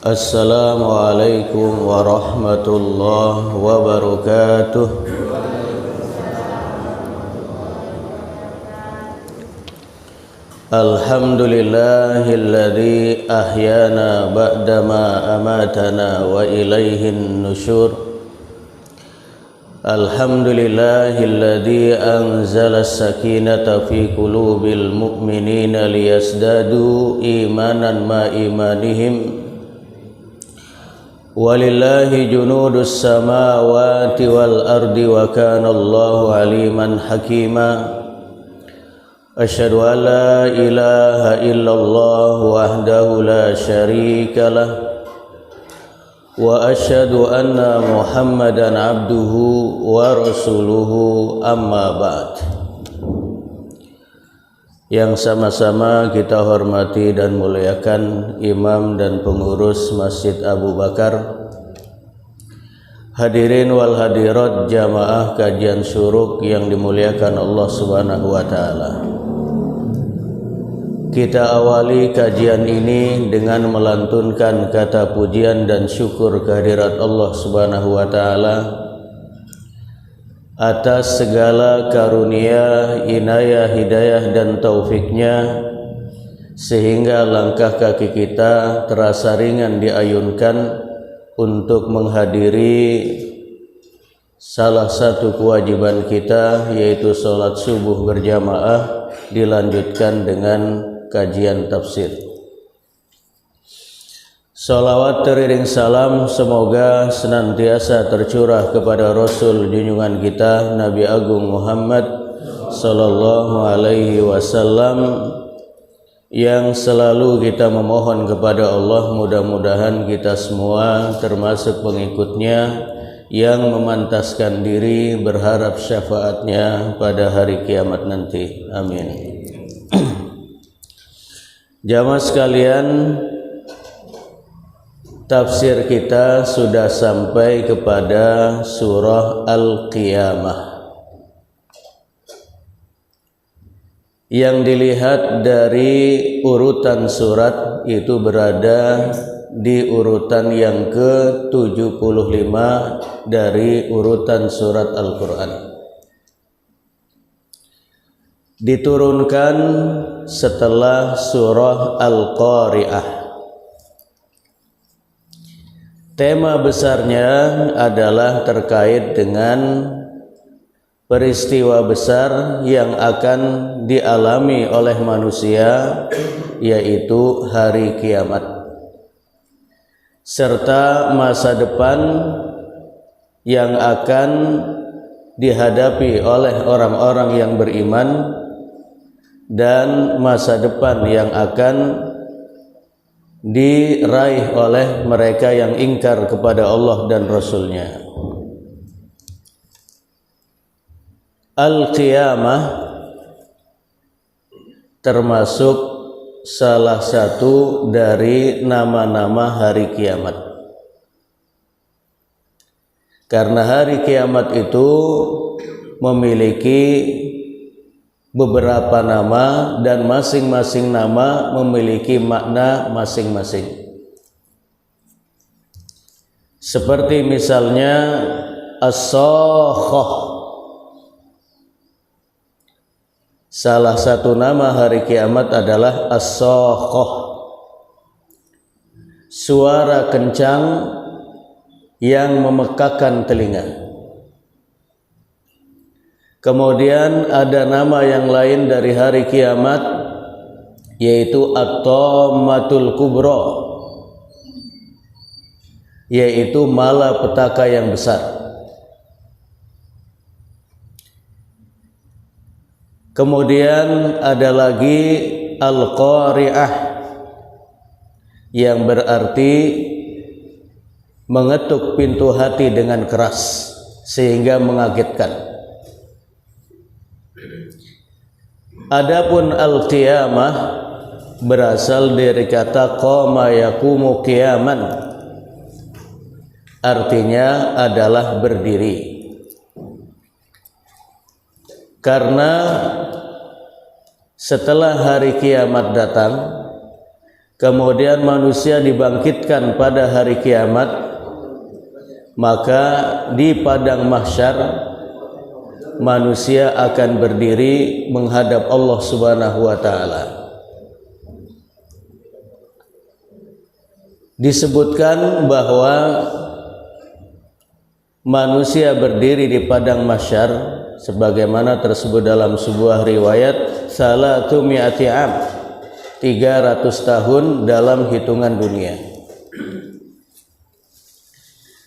Assalamualaikum warahmatullahi wabarakatuh. Alhamdulillahilladzi ahyana ba'dama amatana wa ilaihin nusyur. Alhamdulillahilladzi anzala as-sakinata fi qulubil mu'minina liyazdadu imanan ma imanihim. Walillahi junudus samawati wal ardi wa kana Allahu aliman hakima. Asyhadu an la ilaha illallah wahdahu la syarika lah wa asyhadu anna Muhammadan abduhu wa rasuluhu, amma ba'd. Yang sama-sama kita hormati dan muliakan Imam dan pengurus Masjid Abu Bakar, hadirin wal hadirat jamaah kajian syuruk yang dimuliakan Allah Subhanahu wa taala. Kita awali kajian ini dengan melantunkan kata pujian dan syukur kehadirat Allah Subhanahu wa taala atas segala karunia, inayah, hidayah dan taufiknya, sehingga langkah kaki kita terasa ringan diayunkan untuk menghadiri salah satu kewajiban kita, yaitu sholat subuh berjamaah, dilanjutkan dengan kajian tafsir. Salawat teriring salam semoga senantiasa tercurah kepada Rasul junjungan kita Nabi Agung Muhammad sallallahu alaihi wasallam, yang selalu kita memohon kepada Allah mudah-mudahan kita semua termasuk pengikutnya yang memantaskan diri berharap syafaatnya pada hari kiamat nanti. Amin. Jamaah sekalian, tafsir kita sudah sampai kepada surah Al-Qiyamah. Yang dilihat dari urutan surat itu berada di urutan yang ke-75 dari urutan surat Al-Quran. Diturunkan setelah surah Al-Qari'ah. Tema besarnya adalah terkait dengan peristiwa besar yang akan dialami oleh manusia, yaitu hari kiamat, serta masa depan yang akan dihadapi oleh orang-orang yang beriman dan masa depan yang akan diraih oleh mereka yang ingkar kepada Allah dan Rasul-Nya. Al-Qiyamah termasuk salah satu dari nama-nama hari kiamat. Karena hari kiamat itu memiliki beberapa nama dan masing-masing nama memiliki makna masing-masing. Seperti misalnya As-Sakhah. Salah satu nama hari kiamat adalah As-Sakhah, suara kencang yang memekakan telinga. Kemudian ada nama yang lain dari hari kiamat, yaitu At-Tammatul Kubra, yaitu malapetaka yang besar. Kemudian ada lagi Al-Qari'ah, yang berarti mengetuk pintu hati dengan keras sehingga mengagetkan. Adapun Al-Qiyamah berasal dari kata qama yaqumu qiyaman, artinya adalah berdiri. Karena setelah hari kiamat datang, kemudian manusia dibangkitkan pada hari kiamat, maka di padang mahsyar manusia akan berdiri menghadap Allah Subhanahu wa taala. Disebutkan bahwa manusia berdiri di padang mahsyar sebagaimana tersebut dalam sebuah riwayat, salatu mi'ati am, 300 tahun dalam hitungan dunia.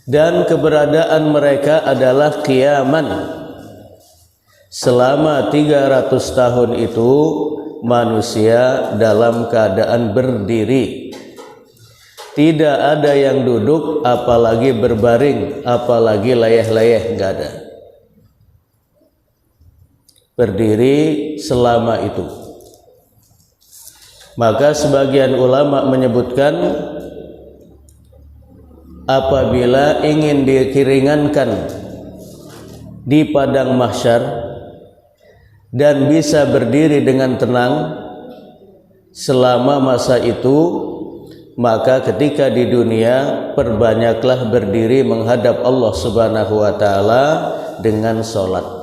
Dan keberadaan mereka adalah qiyaman. Selama 300 tahun itu manusia dalam keadaan berdiri. Tidak ada yang duduk, apalagi berbaring, apalagi layeh-layeh, enggak ada. Berdiri selama itu. Maka sebagian ulama menyebutkan apabila ingin dikiringankan di padang mahsyar dan bisa berdiri dengan tenang selama masa itu, maka ketika di dunia perbanyaklah berdiri menghadap Allah Subhanahu wa taala dengan salat.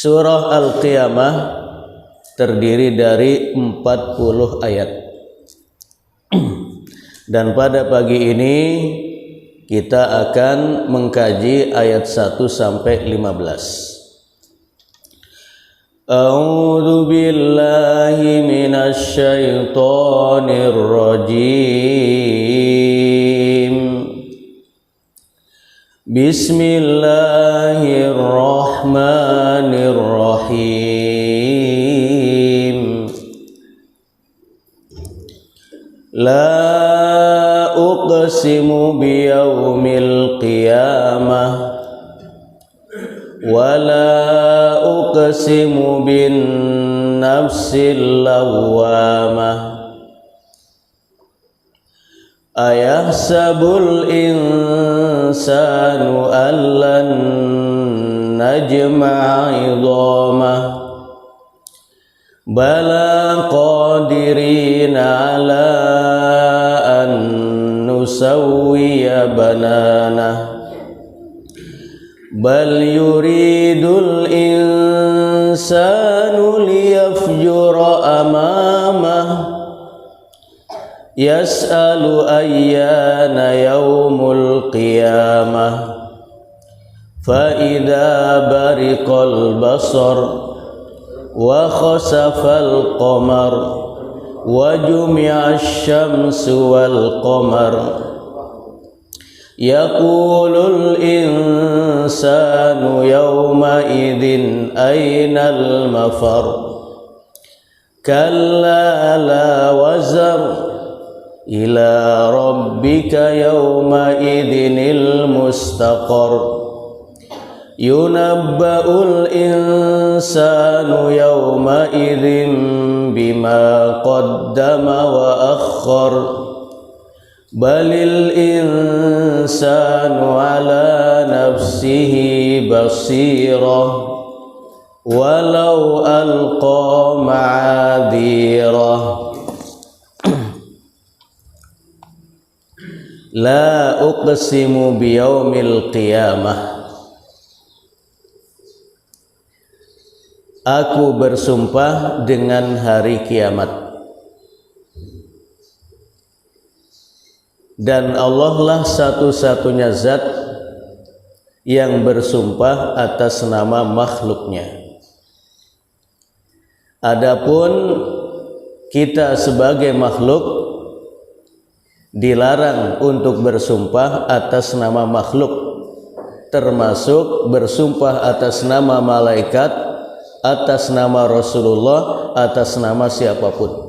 Surah Al-Qiyamah terdiri dari 40 ayat. Dan pada pagi ini kita akan mengkaji ayat 1 sampai 15. A'udzu billahi minasy syaithanir rajim. Bismillahirrahmanirrahim. La uqsimu biyaumil qiyamah wa la uqsimu bin nafsil lawwamah. Ayahsabul insanu allan najma'a idhamah. Bala qadirina ala an nusawwiya bananah. Bal yuridul insanu liyafjura amamah. Yas'alu ayyana yaumul qiyamah. Fa idza bariqal basar wa khasafal qamar wa jumi'asy syamsu wal qamar. Yaqulul insanu yawma idzin aynal mafar. Kalla la wazar ila rabbika yawma idzinil mustaqar. Yunabba'ul insanu yawma idzin bima qaddama wa akhkhar. Balil insanu ala nafsihi basirah walau alqa ma'adhirah. La uqsimu biyaumil qiyamah. Aku bersumpah dengan hari kiamat. Dan Allah lah satu-satunya zat yang bersumpah atas nama makhluknya. Adapun kita sebagai makhluk dilarang untuk bersumpah atas nama makhluk, termasuk bersumpah atas nama malaikat, atas nama Rasulullah, atas nama siapapun.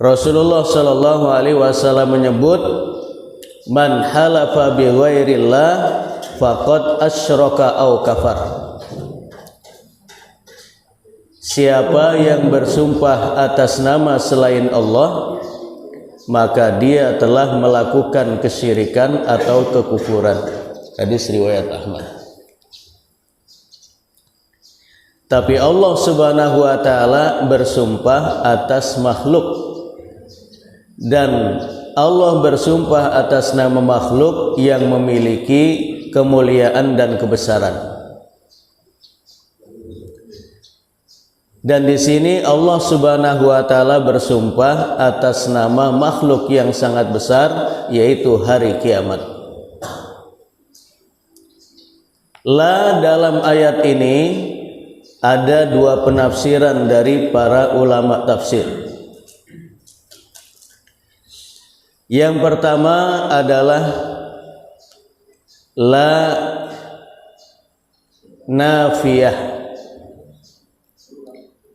Rasulullah sallallahu alaihi wasallam menyebut, man halafa bi ghairillah faqad asyraka au kafar. Siapa yang bersumpah atas nama selain Allah, maka dia telah melakukan kesyirikan atau kekufuran. Hadis riwayat Ahmad. Tapi Allah Subhanahu wa taala bersumpah atas makhluk, dan Allah bersumpah atas nama makhluk yang memiliki kemuliaan dan kebesaran. Dan di sini Allah Subhanahu wa taala bersumpah atas nama makhluk yang sangat besar, yaitu hari kiamat. La dalam ayat ini ada dua penafsiran dari para ulama tafsir. Yang pertama adalah la nafiyah,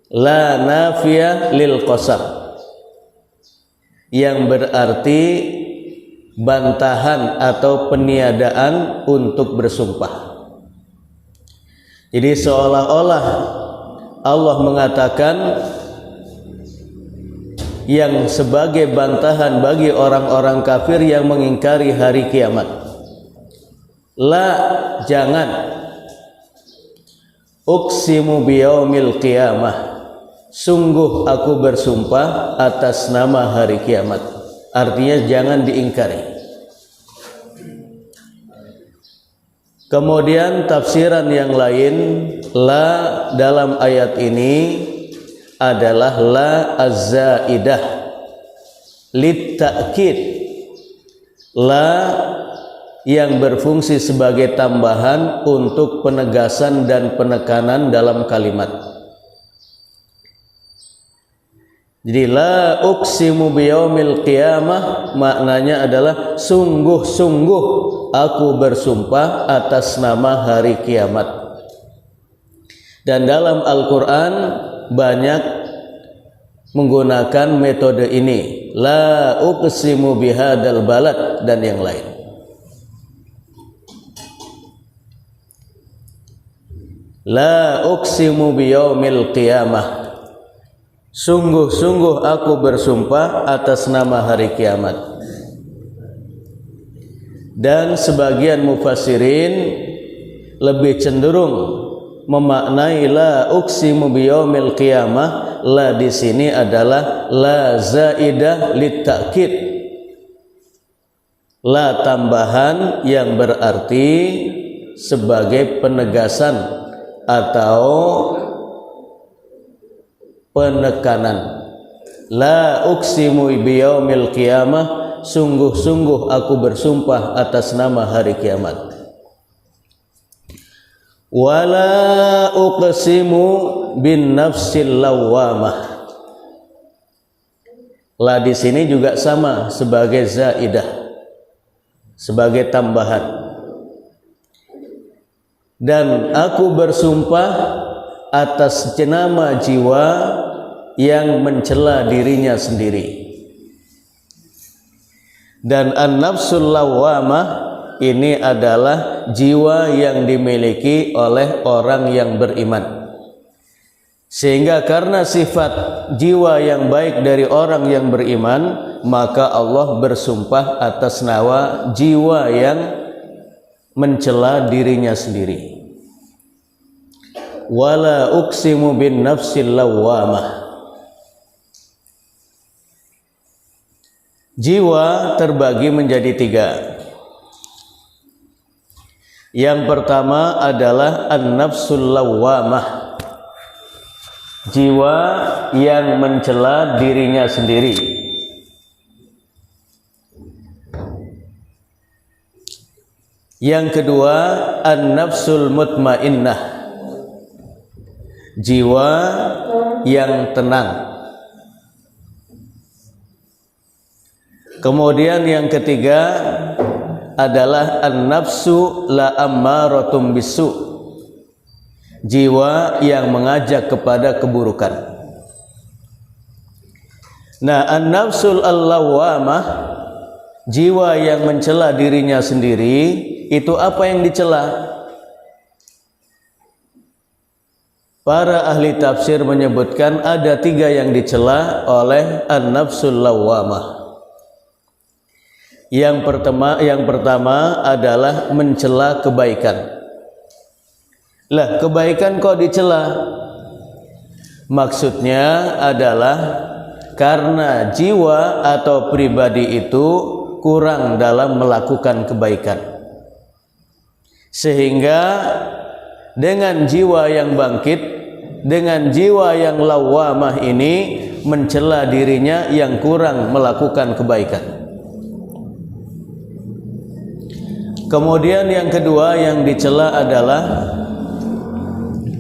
la nafiyah lil qasam, yang berarti bantahan atau peniadaan untuk bersumpah. Jadi seolah-olah Allah mengatakan yang sebagai bantahan bagi orang-orang kafir yang mengingkari hari kiamat. La, jangan. Uqsimu biyaumil qiyamah, sungguh aku bersumpah atas nama hari kiamat. Artinya jangan diingkari. Kemudian tafsiran yang lain, la dalam ayat ini adalah la az-zaidah lit ta'kid, la yang berfungsi sebagai tambahan untuk penegasan dan penekanan dalam kalimat. Jadi la uqsimu biyaumil qiyamah maknanya adalah sungguh-sungguh aku bersumpah atas nama hari kiamat. Dan dalam Al-Quran banyak menggunakan metode ini, la uqsimu bihadal balad dan yang lain. La uqsimu biyaumil qiyamah, sungguh-sungguh aku bersumpah atas nama hari kiamat. Dan sebagian mufassirin lebih cenderung memaknai la uqsimu biyaumil qiyamah, la di sini adalah la zaidah lit ta'kid, la tambahan yang berarti sebagai penegasan atau penekanan. La uqsimu biyaumil qiyamah, sungguh-sungguh aku bersumpah atas nama hari kiamat. Wala uqsimu bin nafsil lawwamah, la di sini juga sama sebagai zaidah, sebagai tambahan. Dan aku bersumpah atas nama jiwa yang mencela dirinya sendiri. Dan an-nafsul lawwamah ini adalah jiwa yang dimiliki oleh orang yang beriman. Sehingga karena sifat jiwa yang baik dari orang yang beriman, maka Allah bersumpah atas nama jiwa yang mencela dirinya sendiri. Wala uqsimu bin nafsil lawwamah. Jiwa terbagi menjadi tiga. Yang pertama adalah an-nafsul lawwamah, jiwa yang mencela dirinya sendiri. Yang kedua an-nafsul mutmainnah, jiwa yang tenang. Kemudian yang ketiga adalah an-nafsu la ammaratum bisu, jiwa yang mengajak kepada keburukan. Nah, an-nafsul al-lawwamah, jiwa yang mencela dirinya sendiri, itu apa yang dicela? Para ahli tafsir menyebutkan ada tiga yang dicela oleh an-nafsul lawwamah. Yang pertama adalah mencela kebaikan. Lah, kebaikan kok dicela? Maksudnya adalah karena jiwa atau pribadi itu kurang dalam melakukan kebaikan, sehingga dengan jiwa yang bangkit, dengan jiwa yang lawamah ini mencela dirinya yang kurang melakukan kebaikan. Kemudian yang kedua yang dicela adalah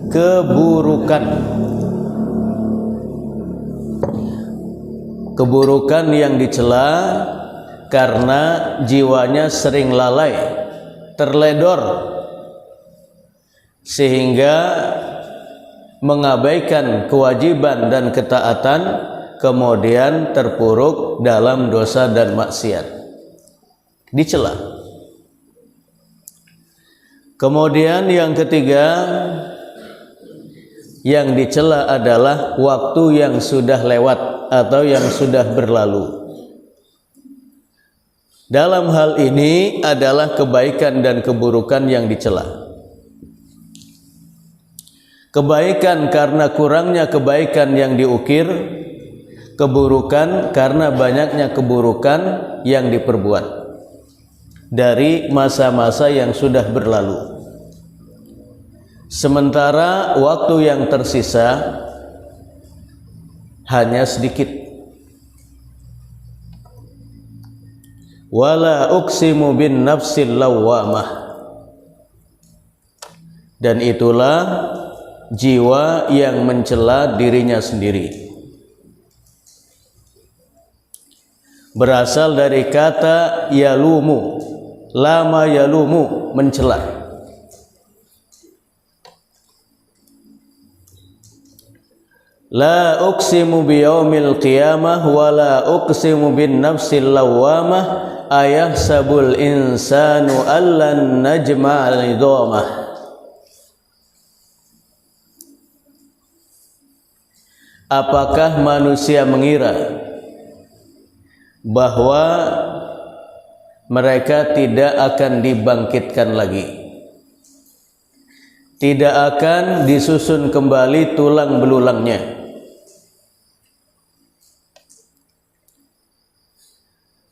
keburukan. Keburukan yang dicela karena jiwanya sering lalai, terledor, sehingga mengabaikan kewajiban dan ketaatan, kemudian terpuruk dalam dosa dan maksiat, dicela. Kemudian yang ketiga yang dicela adalah waktu yang sudah lewat atau yang sudah berlalu. Dalam hal ini adalah kebaikan dan keburukan yang dicela. Kebaikan karena kurangnya kebaikan yang diukir, keburukan karena banyaknya keburukan yang diperbuat dari masa-masa yang sudah berlalu. Sementara waktu yang tersisa hanya sedikit. Wala uqsimu bin nafsil lawwamah. Dan itulah jiwa yang mencela dirinya sendiri. Berasal dari kata yalumu, lama yalumu, mencela. La uqsimu biyaumil qiyamah wa la uqsimu bin nafsil lawwamah ayahsabul insanu allan najma'al idhamah. Apakah manusia mengira bahwa mereka tidak akan dibangkitkan lagi, tidak akan disusun kembali tulang belulangnya?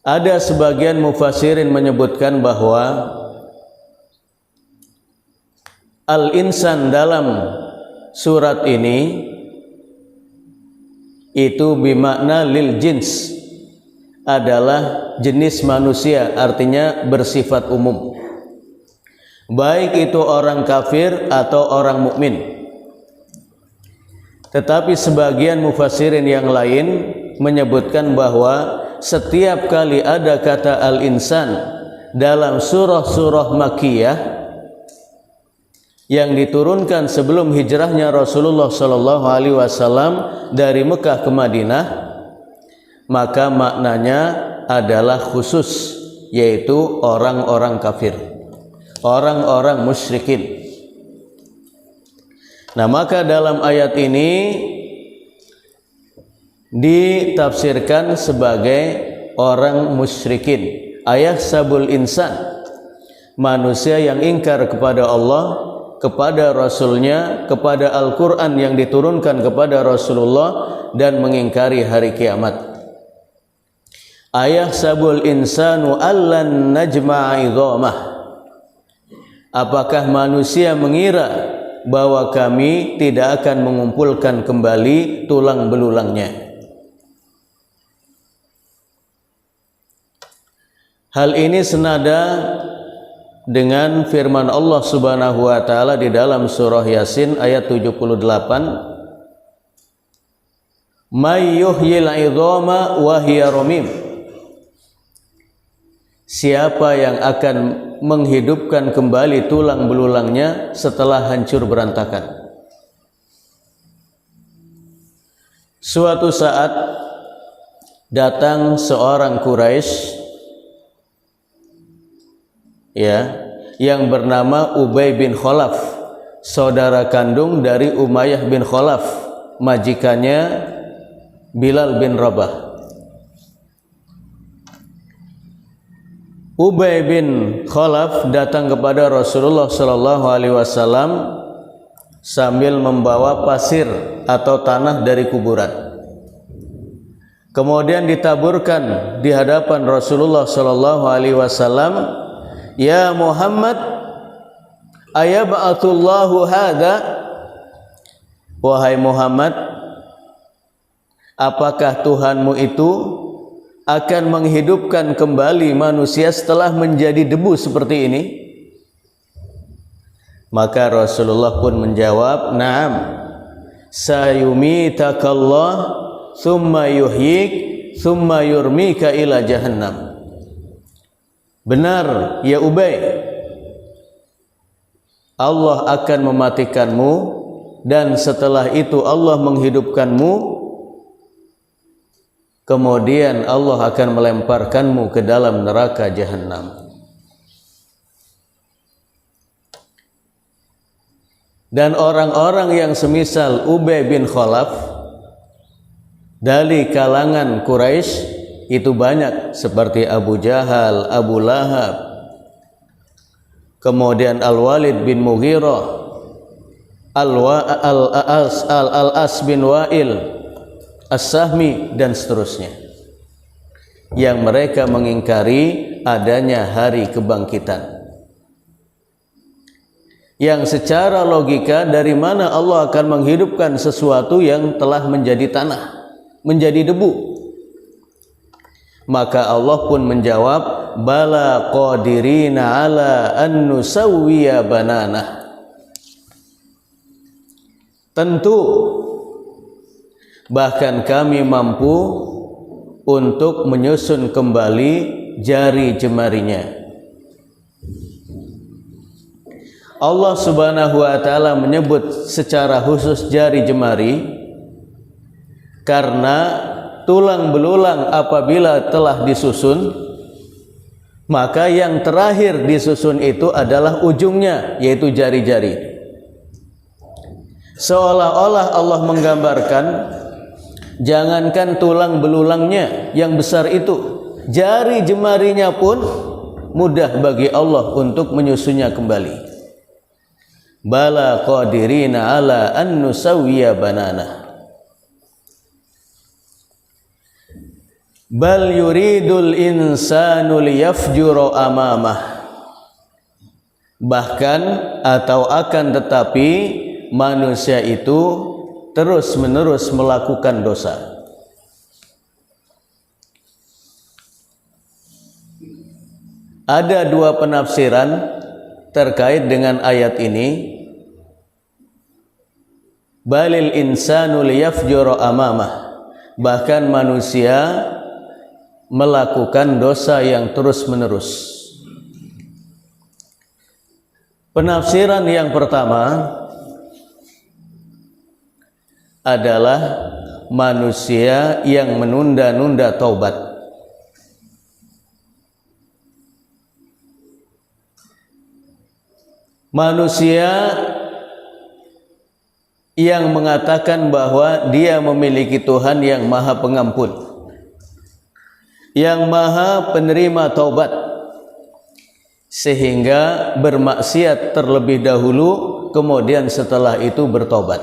Ada sebagian mufassirin menyebutkan bahwa al-insan dalam surat ini itu bimakna lil jins, adalah jenis manusia, artinya bersifat umum, baik itu orang kafir atau orang mukmin. Tetapi sebagian mufassirin yang lain menyebutkan bahwa setiap kali ada kata al-insan dalam surah-surah Makkiyah yang diturunkan sebelum hijrahnya Rasulullah sallallahu alaihi wasallam dari Mekah ke Madinah, maka maknanya adalah khusus, yaitu orang-orang kafir, orang-orang musyrikin. Nah, maka dalam ayat ini ditafsirkan sebagai orang musyrikin. Ayahsabul insan, manusia yang ingkar kepada Allah, kepada Rasulnya, kepada Al-Quran yang diturunkan kepada Rasulullah, dan mengingkari hari kiamat. Ayahsabul insanu allan najma'a idhamah. Apakah manusia mengira bahwa kami tidak akan mengumpulkan kembali tulang belulangnya? Hal ini senada dengan firman Allah Subhanahu wa taala di dalam surah Yasin ayat 78, may yuhyil 'idhama wa hiya ramim. Siapa yang akan menghidupkan kembali tulang belulangnya setelah hancur berantakan? Suatu saat datang seorang Quraisy, yang bernama Ubay bin Khalaf, saudara kandung dari Umayyah bin Khalaf, majikannya Bilal bin Rabah. Ubay bin Khalaf datang kepada Rasulullah sallallahu alaihi wasallam sambil membawa pasir atau tanah dari kuburan. Kemudian ditaburkan di hadapan Rasulullah sallallahu alaihi wasallam, "Ya Muhammad, ayab'atullahu hadza?" Wahai Muhammad, apakah Tuhanmu itu akan menghidupkan kembali manusia setelah menjadi debu seperti ini? Maka Rasulullah pun menjawab, "Na'am, sayumitakallah thumma yuhyik thumma yurmika ila jahannam." Benar ya Ubay, Allah akan mematikanmu dan setelah itu Allah menghidupkanmu, kemudian Allah akan melemparkanmu ke dalam neraka jahannam. Dan orang-orang yang semisal Ubay bin Khalaf dari kalangan Quraisy itu banyak, seperti Abu Jahal, Abu Lahab, kemudian Al-Walid bin Mughirah, Al-As bin Wa'il, As-Sahmi, dan seterusnya, yang mereka mengingkari adanya hari kebangkitan. Yang secara logika, dari mana Allah akan menghidupkan sesuatu yang telah menjadi tanah, menjadi debu? Maka Allah pun menjawab, "Bala qadirina ala an nusawwiya bananah." Tentu, bahkan kami mampu untuk menyusun kembali jari jemarinya. Allah Subhanahu wa ta'ala menyebut secara khusus jari jemari karena tulang belulang apabila telah disusun, maka yang terakhir disusun itu adalah ujungnya, yaitu jari-jari. Seolah-olah Allah menggambarkan, jangankan tulang belulangnya yang besar itu, jari jemarinya pun mudah bagi Allah untuk menyusunnya kembali. Bala qadirina ala an nusawwiya banana. Bal yuridul insanu liyafjura amamah. Bahkan atau akan tetapi manusia itu terus-menerus melakukan dosa. Ada dua penafsiran terkait dengan ayat ini. Balil insanu liyafjura amamah. Bahkan manusia melakukan dosa yang terus-menerus. Penafsiran yang pertama adalah manusia yang menunda-nunda taubat. Manusia yang mengatakan bahwa dia memiliki Tuhan yang maha pengampun, yang maha penerima taubat, sehingga bermaksiat terlebih dahulu, kemudian setelah itu bertobat.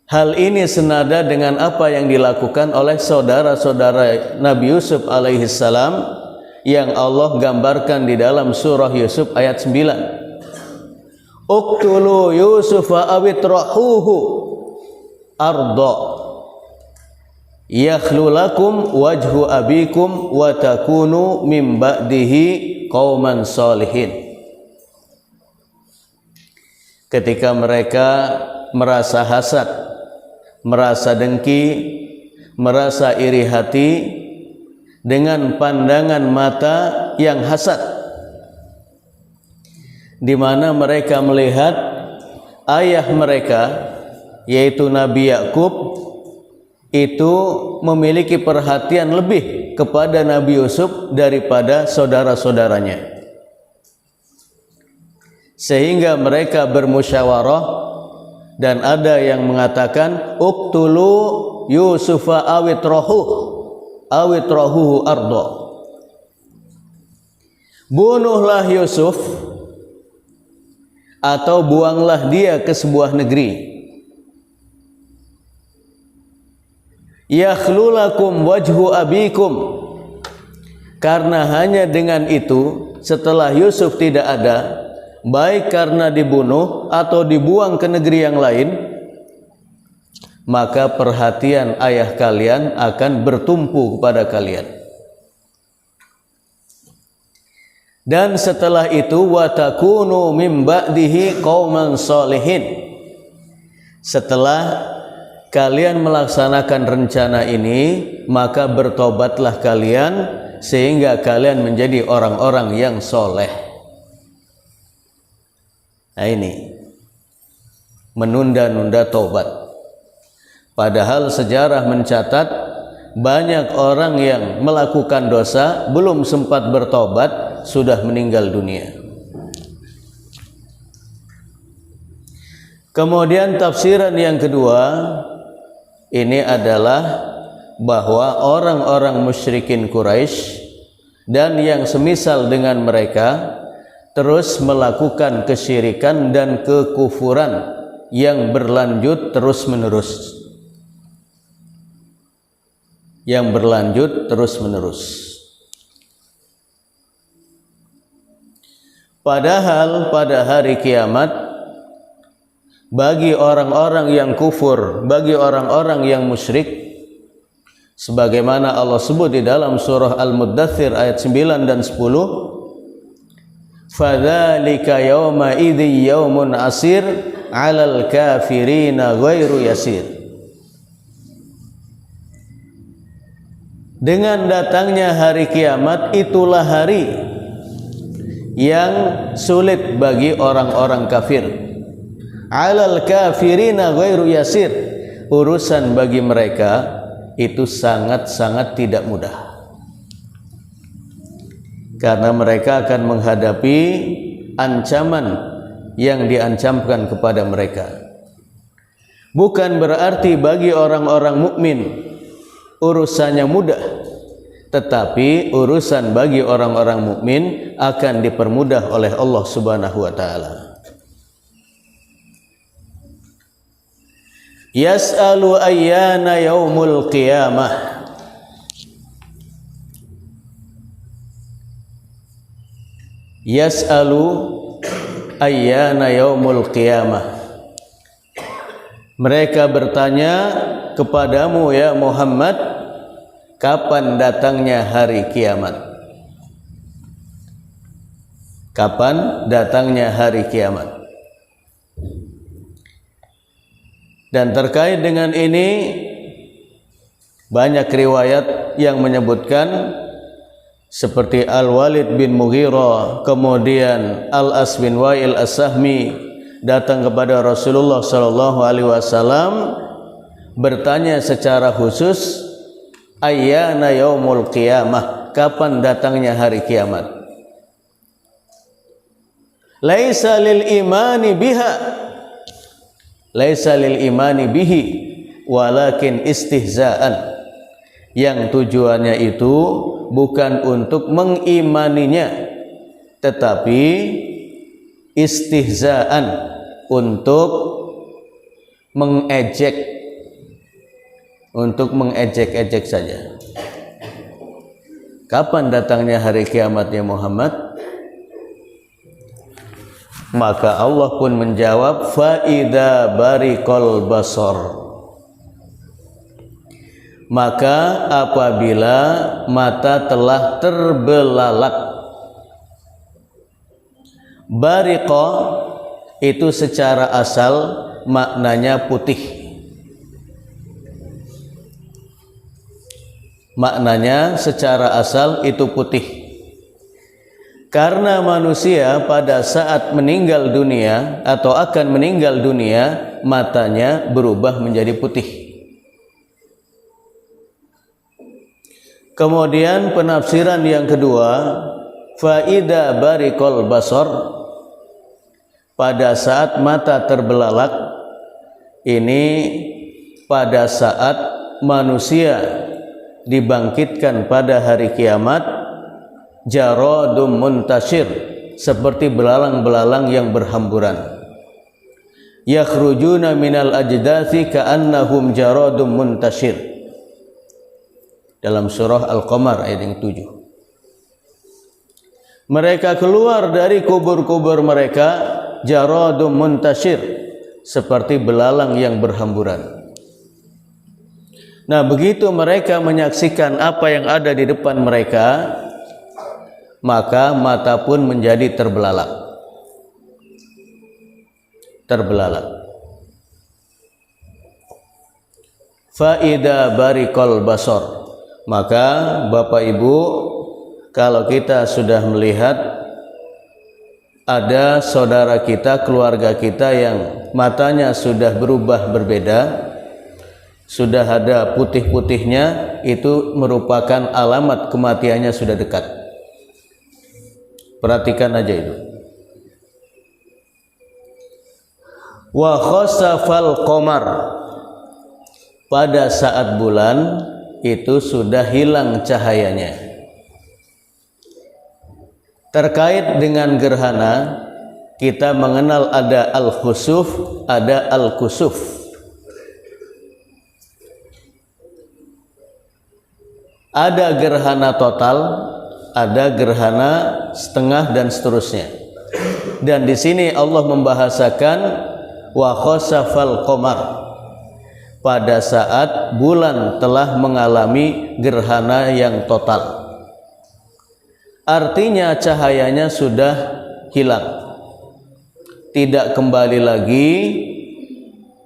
Hal ini senada dengan apa yang dilakukan oleh saudara-saudara Nabi Yusuf alaihissalam yang Allah gambarkan di dalam surah Yusuf ayat 9. Uqtulu Yusufa awitrahuhu arda yakhlu lakum wajhu abikum wa takunu min ba'dihi qauman salihin. Ketika mereka merasa hasad, merasa dengki, merasa iri hati dengan pandangan mata yang hasad, di mana mereka melihat ayah mereka, yaitu Nabi Yakub, itu memiliki perhatian lebih kepada Nabi Yusuf daripada saudara-saudaranya, sehingga mereka bermusyawarah, dan ada yang mengatakan uqtulu Yusufa awitrahuhu arda. Bunuhlah Yusuf atau buanglah dia ke sebuah negeri. Yakhlulakum wajhu abikum, karena hanya dengan itu setelah Yusuf tidak ada, baik karena dibunuh atau dibuang ke negeri yang lain, maka perhatian ayah kalian akan bertumpu kepada kalian. Dan setelah itu watakunu mim ba'dihi qauman sholihin. Setelah kalian melaksanakan rencana ini, maka bertobatlah kalian sehingga kalian menjadi orang-orang yang soleh. Nah ini menunda-nunda tobat. Padahal sejarah mencatat banyak orang yang melakukan dosa belum sempat bertobat sudah meninggal dunia. Kemudian tafsiran yang kedua ini adalah bahwa orang-orang musyrikin Quraisy dan yang semisal dengan mereka terus melakukan kesyirikan dan kekufuran yang berlanjut terus-menerus. Padahal pada hari kiamat, bagi orang-orang yang kufur, bagi orang-orang yang musyrik, sebagaimana Allah sebut di dalam surah Al-Muddathir ayat 9 dan 10, fadzalika yauma idzi yaumun asir 'alal kafirina ghairu yasir. Dengan datangnya hari kiamat, itulah hari yang sulit bagi orang-orang kafir. 'Alal kafirina ghairu yasir. Urusan bagi mereka itu sangat-sangat tidak mudah. Karena mereka akan menghadapi ancaman yang diancamkan kepada mereka. Bukan berarti bagi orang-orang mukmin urusannya mudah, tetapi urusan bagi orang-orang mukmin akan dipermudah oleh Allah Subhanahu wa taala. Yas'alu ayyana yaumul qiyamah. Yas'alu ayyana yaumul qiyamah. Mereka bertanya kepadamu ya Muhammad, kapan datangnya hari kiamat? Kapan datangnya hari kiamat? Dan terkait dengan ini banyak riwayat yang menyebutkan, seperti Al-Walid bin Mughirah, kemudian Al-As bin Wa'il As-Sahmi datang kepada Rasulullah sallallahu alaihi wasallam bertanya secara khusus, ayyana yaumul qiyamah, kapan datangnya hari kiamat? Laisa lil imani biha, laisa lil imani bihi, walakin istihzaan. Yang tujuannya itu bukan untuk mengimaninya, tetapi istihzaan, untuk mengejek, untuk mengejek-ejek saja. Kapan datangnya hari kiamat ya Muhammad? Maka Allah pun menjawab, fa idza bariqal basar. Maka apabila mata telah terbelalak. Bariqa itu secara asal maknanya putih. Maknanya secara asal itu putih. Karena manusia pada saat meninggal dunia atau akan meninggal dunia, matanya berubah menjadi putih. Kemudian penafsiran yang kedua, faida bariqal basar, pada saat mata terbelalak, ini pada saat manusia dibangkitkan pada hari kiamat, jaradum muntashir, seperti belalang-belalang yang berhamburan. Yakhrujuna minal ajdathi ka'annahum jaradum muntashir. Dalam surah Al-Qamar ayat yang 7. Mereka keluar dari kubur-kubur mereka jaradum muntashir, seperti belalang yang berhamburan. Nah, begitu mereka menyaksikan apa yang ada di depan mereka, maka mata pun menjadi terbelalak. Faida barikol basor. Maka Bapak Ibu, kalau kita sudah melihat ada saudara kita, keluarga kita yang matanya sudah berubah berbeda, sudah ada putih-putihnya, itu merupakan alamat kematiannya sudah dekat. Perhatikan aja itu. Wa khasafal qamar. Pada saat bulan itu sudah hilang cahayanya. Terkait dengan gerhana, kita mengenal ada al-khusuf, ada al-kusuf. Ada gerhana total, ada gerhana setengah dan seterusnya. Dan di sini Allah membahasakan wa khasafal qamar, pada saat bulan telah mengalami gerhana yang total. Artinya cahayanya sudah hilang, tidak kembali lagi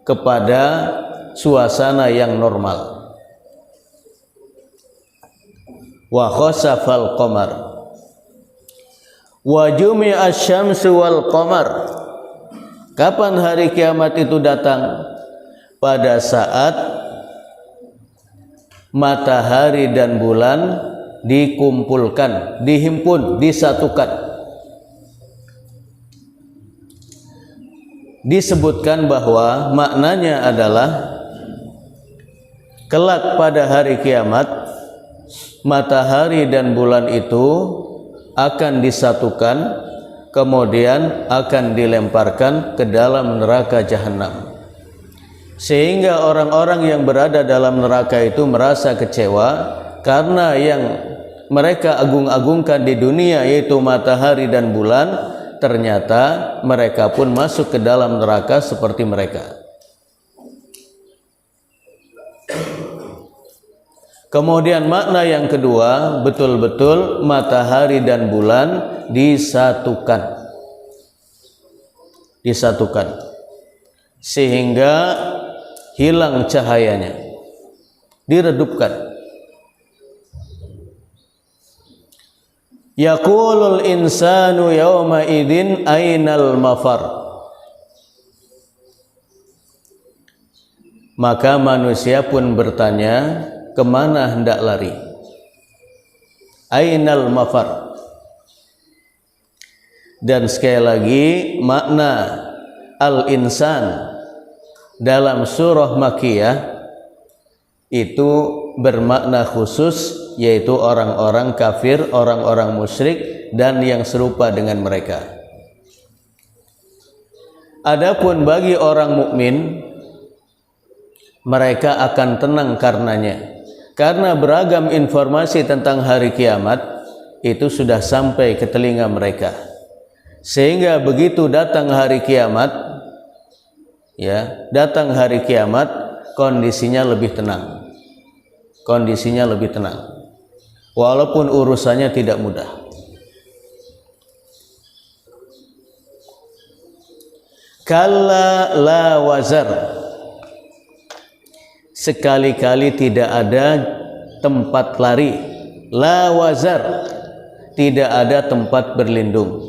kepada suasana yang normal. Wa khasafal qamar wa jumi'a asy-syamsu wal qamar. Kapan hari kiamat itu datang? Pada saat matahari dan bulan dikumpulkan, dihimpun, disatukan. Disebutkan bahwa maknanya adalah kelak pada hari kiamat, matahari dan bulan itu akan disatukan, kemudian akan dilemparkan ke dalam neraka jahanam. Sehingga orang-orang yang berada dalam neraka itu merasa kecewa karena yang mereka agung-agungkan di dunia, yaitu matahari dan bulan, ternyata mereka pun masuk ke dalam neraka seperti mereka. Kemudian makna yang kedua, betul-betul matahari dan bulan disatukan. Sehingga hilang cahayanya, diredupkan. Yaqulul insanu yawma idzin ainal mafar. Maka manusia pun bertanya, kemana hendak lari? Ainal mafar. Dan sekali lagi, makna al-insan dalam surah Makkiyah itu bermakna khusus, yaitu orang-orang kafir, orang-orang musyrik, dan yang serupa dengan mereka. Adapun bagi orang mukmin, mereka akan tenang karenanya, karena beragam informasi tentang hari kiamat itu sudah sampai ke telinga mereka, sehingga begitu datang hari kiamat, kondisinya lebih tenang. Walaupun urusannya tidak mudah. Kalla la wazar. Sekali-kali tidak ada tempat lari. La wazar, tidak ada tempat berlindung.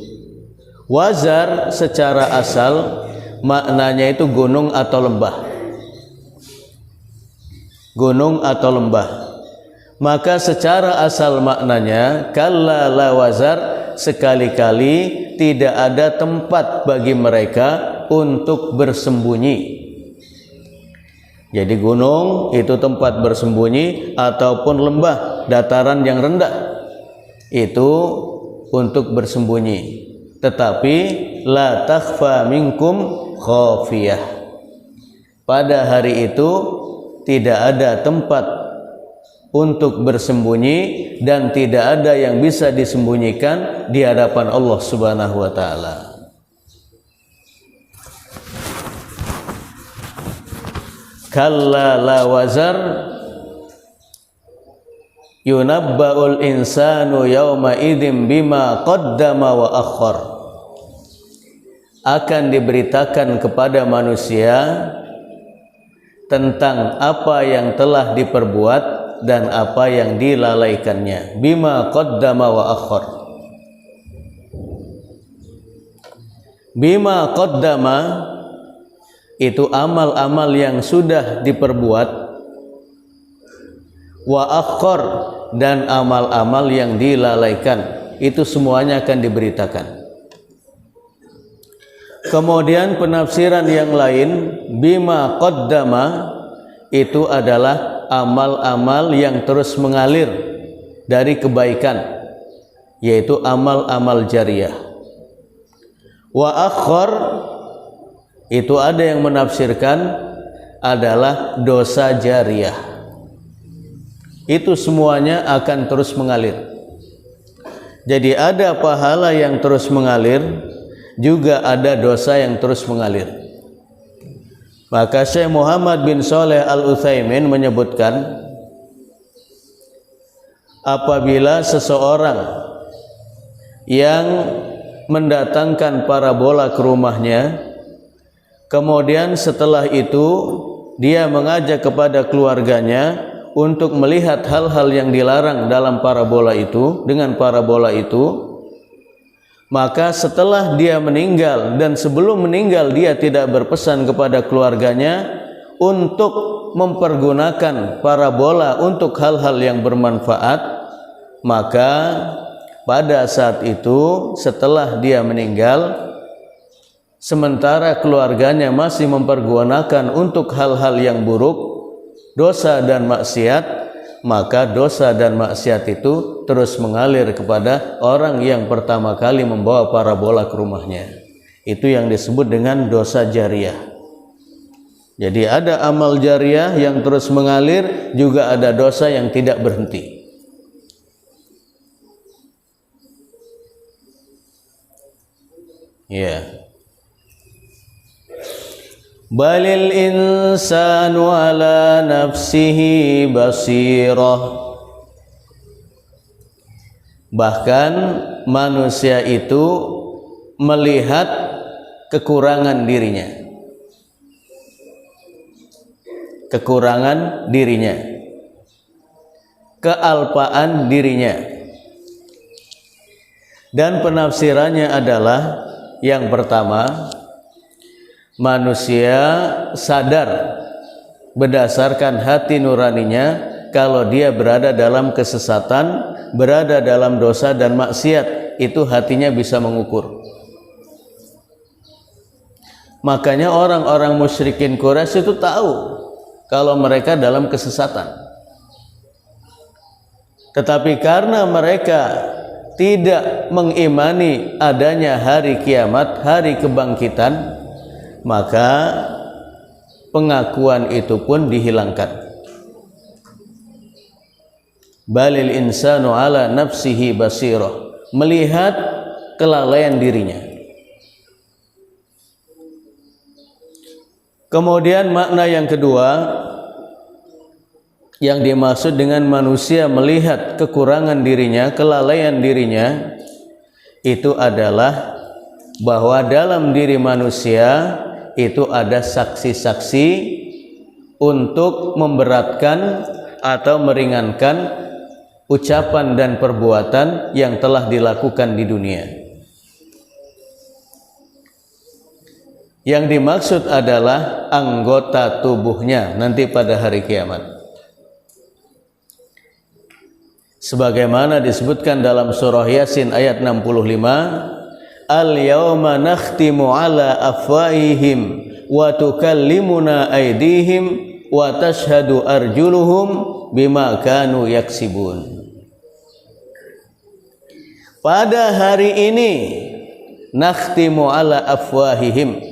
Wazar secara asal maknanya itu gunung atau lembah. Maka secara asal maknanya kalla la wazar, sekali-kali tidak ada tempat bagi mereka untuk bersembunyi. Jadi gunung itu tempat bersembunyi, ataupun lembah, dataran yang rendah itu untuk bersembunyi. tetapi la takhfa minkum khafiyah. Pada hari itu tidak ada tempat untuk bersembunyi dan tidak ada yang bisa disembunyikan di hadapan Allah Subhanahu wa taala. Kalla la wazar yunabba'ul insanu yawma idzin bima qaddama wa akhar. Akan diberitakan kepada manusia tentang apa yang telah diperbuat dan apa yang dilalaikannya. Bima qaddama wa akhar. Bima qaddama itu amal-amal yang sudah diperbuat, wa akhar, dan amal-amal yang dilalaikan, itu semuanya akan diberitakan. Kemudian penafsiran yang lain, bima qaddama, itu adalah amal-amal yang terus mengalir dari kebaikan, yaitu amal-amal jariyah. Wa akhar, itu ada yang menafsirkan adalah dosa jariyah. Itu semuanya akan terus mengalir. Jadi ada pahala yang terus mengalir, juga ada dosa yang terus mengalir. Maka Syekh Muhammad bin Shalih Al-Utsaimin menyebutkan, apabila seseorang yang mendatangkan parabola ke rumahnya, kemudian setelah itu dia mengajak kepada keluarganya untuk melihat hal-hal yang dilarang dalam parabola itu, dengan parabola itu, maka setelah dia meninggal dan sebelum meninggal dia tidak berpesan kepada keluarganya untuk mempergunakan parabola untuk hal-hal yang bermanfaat, maka pada saat itu setelah dia meninggal, sementara keluarganya masih mempergunakan untuk hal-hal yang buruk, dosa dan maksiat, maka dosa dan maksiat itu terus mengalir kepada orang yang pertama kali membawa parabola ke rumahnya. Itu yang disebut dengan dosa jariyah. Jadi ada amal jariyah yang terus mengalir, juga ada dosa yang tidak berhenti. Ya. Balil insanu ala nafsihi basirah. Bahkan manusia itu melihat kekurangan dirinya. Kekurangan dirinya. Kealpaan dirinya. Dan penafsirannya adalah yang pertama, manusia sadar berdasarkan hati nuraninya kalau dia berada dalam kesesatan, berada dalam dosa dan maksiat, itu hatinya bisa mengukur. Makanya orang-orang musyrikin Quraisy itu tahu kalau mereka dalam kesesatan. Tetapi karena mereka tidak mengimani adanya hari kiamat, hari kebangkitan, maka pengakuan itu pun dihilangkan. Balil insanu ala nafsihi basirah, melihat kelalaian dirinya. Kemudian makna yang kedua yang dimaksud dengan manusia melihat kekurangan dirinya, kelalaian dirinya, itu adalah bahwa dalam diri manusia itu ada saksi-saksi untuk memberatkan atau meringankan ucapan dan perbuatan yang telah dilakukan di dunia. Yang dimaksud adalah anggota tubuhnya nanti pada hari kiamat. Sebagaimana disebutkan dalam surah Yasin ayat 65, Al-yawma nakhtimu ala afwahihim wa tukallimuna aydihim wa tashhadu arjuluhum bima kanu yaksibun. Pada hari ini nakhtimu ala afwahihim,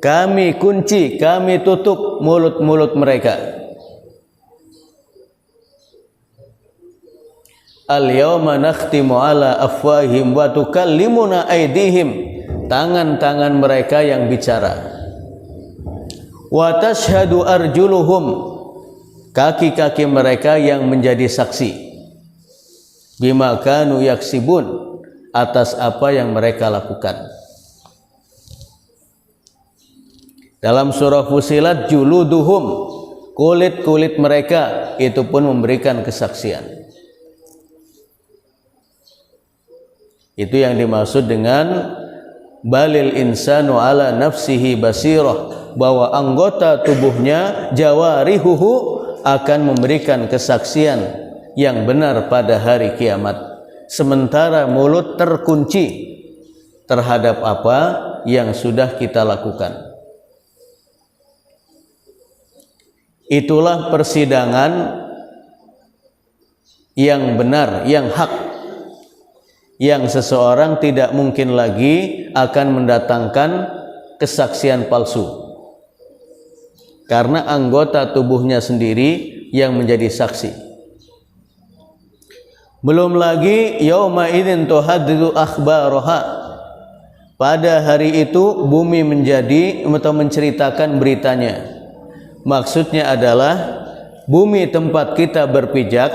kami kunci, kami tutup mulut-mulut mereka. Al-yawma nakhtimu ala afwahihim wa tukallimuna aydihim, tangan-tangan mereka yang bicara. Wa tashhadu arjuluhum, kaki-kaki mereka yang menjadi saksi. Bima kanu yaksibun, atas apa yang mereka lakukan. Dalam surah Fusilat, juluduhum, kulit-kulit mereka itu pun memberikan kesaksian. Itu yang dimaksud dengan balil insanu ala nafsihi basirah, bahwa anggota tubuhnya, jawarihuhu, akan memberikan kesaksian yang benar pada hari kiamat, sementara mulut terkunci terhadap apa yang sudah kita lakukan. Itulah persidangan yang benar, yang hak, yang seseorang tidak mungkin lagi akan mendatangkan kesaksian palsu, karena anggota tubuhnya sendiri yang menjadi saksi. Belum lagi yauma idzin tuhaddidu akhbaraha, pada hari itu bumi menjadi atau menceritakan beritanya. Maksudnya adalah bumi tempat kita berpijak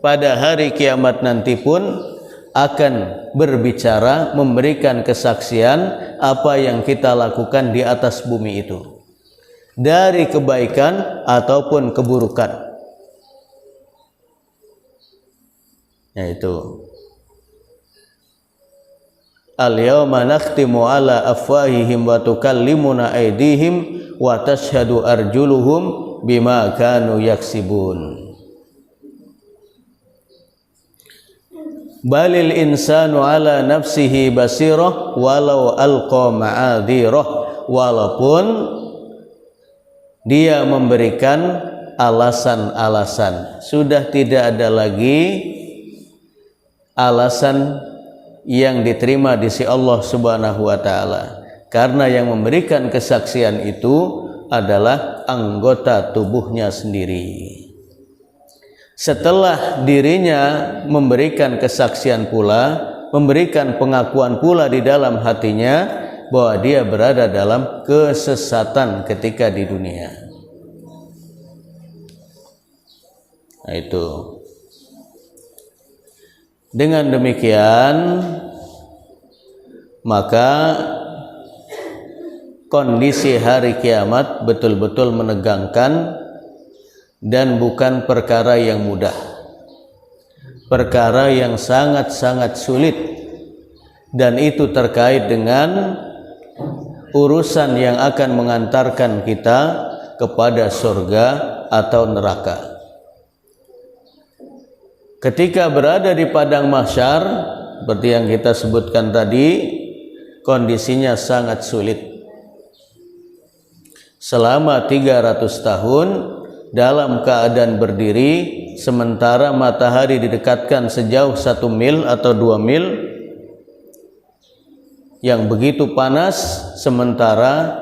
pada hari kiamat nanti pun akan berbicara, memberikan kesaksian apa yang kita lakukan di atas bumi itu, dari kebaikan ataupun keburukan. Yaitu al-yawma nakhtimu ala afwahihim wa tukallimuna aydihim wa tashhadu arjuluhum bima kanu yaksibun. Balil insanu ala nafsihi basirah walau alqa ma'adhirah, walaupun dia memberikan alasan-alasan, sudah tidak ada lagi alasan yang diterima di sisi Allah Subhanahu wa taala, karena yang memberikan kesaksian itu adalah anggota tubuhnya sendiri. Setelah dirinya memberikan kesaksian pula, memberikan pengakuan pula di dalam hatinya bahwa dia berada dalam kesesatan ketika di dunia. Nah, itu. Dengan demikian, maka kondisi hari kiamat betul-betul menegangkan dan bukan perkara yang mudah, perkara yang sangat-sangat sulit, dan itu terkait dengan urusan yang akan mengantarkan kita kepada surga atau neraka. Ketika berada di padang mahsyar, seperti yang kita sebutkan tadi, kondisinya sangat sulit. Selama 300 tahun dalam keadaan berdiri, sementara matahari didekatkan sejauh 1 mil atau 2 mil, yang begitu panas, sementara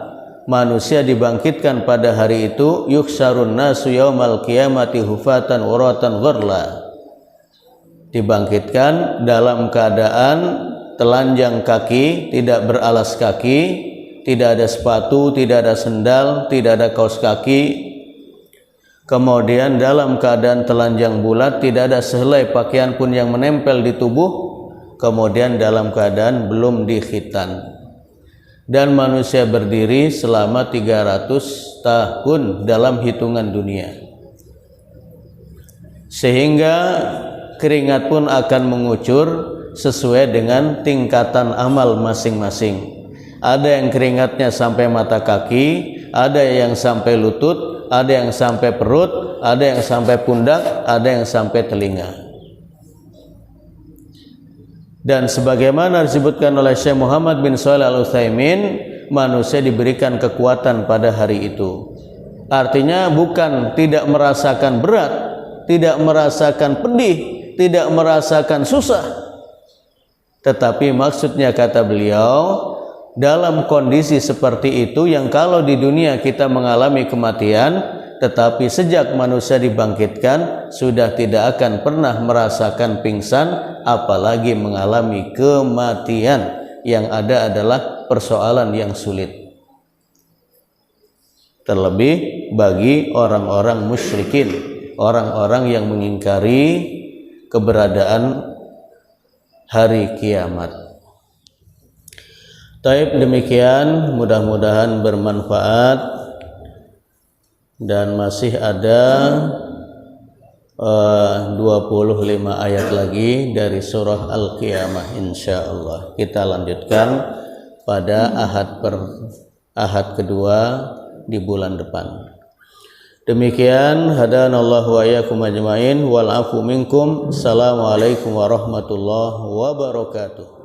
manusia dibangkitkan pada hari itu, yuksarun nasu yaumal qiyamati hufatan uratan ghurla, dibangkitkan dalam keadaan telanjang kaki, tidak beralas kaki, tidak ada sepatu, tidak ada sendal, tidak ada kaos kaki, kemudian dalam keadaan telanjang bulat, tidak ada sehelai pakaian pun yang menempel di tubuh, kemudian dalam keadaan belum dikhitan, dan manusia berdiri selama 300 tahun dalam hitungan dunia, sehingga keringat pun akan mengucur sesuai dengan tingkatan amal masing-masing. Ada yang keringatnya sampai mata kaki, ada yang sampai lutut, ada yang sampai perut, ada yang sampai pundak, ada yang sampai telinga. Dan sebagaimana disebutkan oleh Syekh Muhammad bin Shalih Al-Utsaimin, manusia diberikan kekuatan pada hari itu. Artinya bukan tidak merasakan berat, tidak merasakan pedih, tidak merasakan susah, Tetapi maksudnya kata beliau, dalam kondisi seperti itu yang kalau di dunia kita mengalami kematian, tetapi sejak manusia dibangkitkan sudah tidak akan pernah merasakan pingsan, apalagi mengalami kematian. Yang ada adalah persoalan yang sulit. Terlebih bagi orang-orang musyrikin, orang-orang yang mengingkari keberadaan hari kiamat. Taib, demikian, mudah-mudahan bermanfaat, dan masih ada 25 ayat lagi dari surah Al-Qiyamah insyaallah. Kita lanjutkan pada ahad kedua di bulan depan. Demikian, hadanallahu wa iyyakum ajmain, wal afu minkum. Assalamualaikum warahmatullahi wabarakatuh.